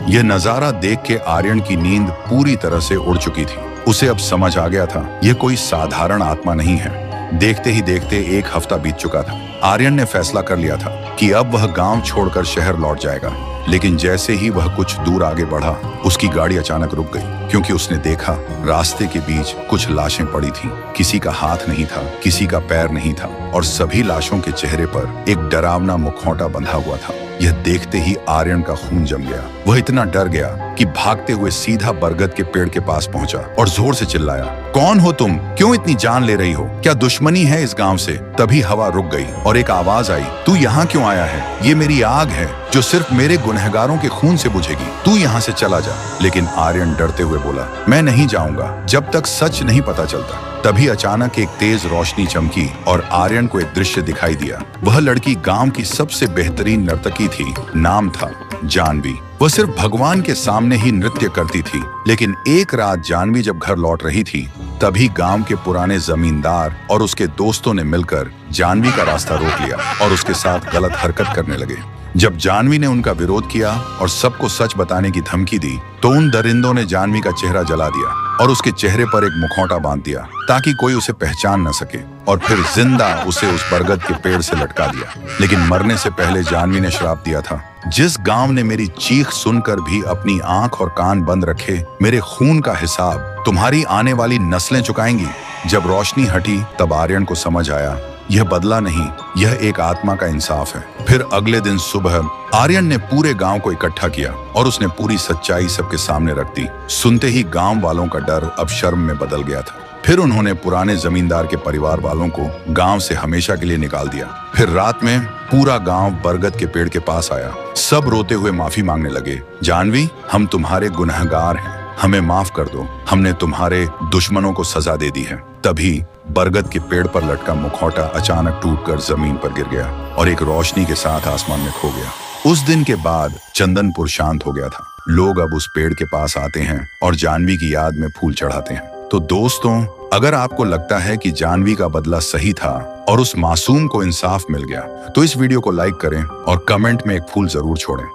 यह नजारा देख के आर्यन की नींद पूरी तरह से उड़ चुकी थी। उसे अब समझ आ गया था यह कोई साधारण आत्मा नहीं है। देखते ही देखते 1 हफ्ता बीत चुका था। आर्यन ने फैसला कर लिया था कि अब वह गांव छोड़कर शहर लौट जाएगा। लेकिन जैसे ही वह कुछ दूर आगे बढ़ा, उसकी गाड़ी अचानक रुक गई, क्योंकि उसने देखा रास्ते के बीच कुछ लाशें पड़ी थीं। किसी का हाथ नहीं था, किसी का पैर नहीं था, और सभी लाशों के चेहरे पर एक डरावना मुखौटा बंधा हुआ था। यह देखते ही आर्यन का खून जम गया। वह इतना डर गया कि भागते हुए सीधा बरगद के पेड़ के पास पहुंचा और जोर से चिल्लाया, कौन हो तुम? क्यों इतनी जान ले रही हो? क्या दुश्मनी है इस गांव से? तभी हवा रुक गई और एक आवाज आई, तू यहाँ क्यों आया है? ये मेरी आग है जो सिर्फ मेरे गुनहगारों के खून से बुझेगी। तू यहाँ से चला जा। लेकिन आर्यन डरते हुए बोला, मैं नहीं जाऊंगा जब तक सच नहीं पता चलता। तभी अचानक एक तेज रोशनी चमकी और आर्यन को एक दृश्य दिखाई दिया। वह लड़की गांव की सबसे बेहतरीन नर्तकी थी। नाम था जानवी। वह सिर्फ भगवान के सामने ही नृत्य करती थी। लेकिन एक रात जानवी जब घर लौट रही थी, तभी गांव के पुराने जमींदार और उसके दोस्तों ने मिलकर जानवी का रास्ता रोक लिया और उसके साथ गलत हरकत करने लगे। जब जानवी ने उनका विरोध किया और सबको सच बताने की धमकी दी, तो उन दरिंदों ने जानवी का चेहरा जला दिया और उसके चेहरे पर एक मुखौटा बांध दिया ताकि कोई उसे पहचान न सके, और फिर जिंदा उसे उस बरगद के पेड़ से लटका दिया। लेकिन मरने से पहले जानवी ने श्राप दिया था, जिस गांव ने मेरी चीख सुनकर भी अपनी आंख और कान बंद रखे, मेरे खून का हिसाब तुम्हारी आने वाली नस्लें चुकाएंगी। जब रोशनी हटी, तब आर्यन को समझ आया यह बदला नहीं, यह एक आत्मा का इंसाफ है। फिर अगले दिन सुबह आर्यन ने पूरे गांव को इकट्ठा किया और उसने पूरी सच्चाई सबके सामने रख दी। सुनते ही गांव वालों का डर अब शर्म में बदल गया था। फिर उन्होंने पुराने जमींदार के परिवार वालों को गांव से हमेशा के लिए निकाल दिया। फिर रात में पूरा गांव बरगद के पेड़ के पास आया। सब रोते हुए माफी मांगने लगे, जानवी, हम तुम्हारे गुनहगार हैं, हमें माफ कर दो, हमने तुम्हारे दुश्मनों को सजा दे दी है। तभी बरगद के पेड़ पर लटका मुखौटा अचानक टूटकर जमीन पर गिर गया और एक रोशनी के साथ आसमान में खो गया। उस दिन के बाद चंदनपुर शांत हो गया था। लोग अब उस पेड़ के पास आते हैं और जानवी की याद में फूल चढ़ाते हैं। तो दोस्तों, अगर आपको लगता है कि जानवी का बदला सही था और उस मासूम को इंसाफ मिल गया, तो इस वीडियो को लाइक करें और कमेंट में एक फूल जरूर छोड़ें।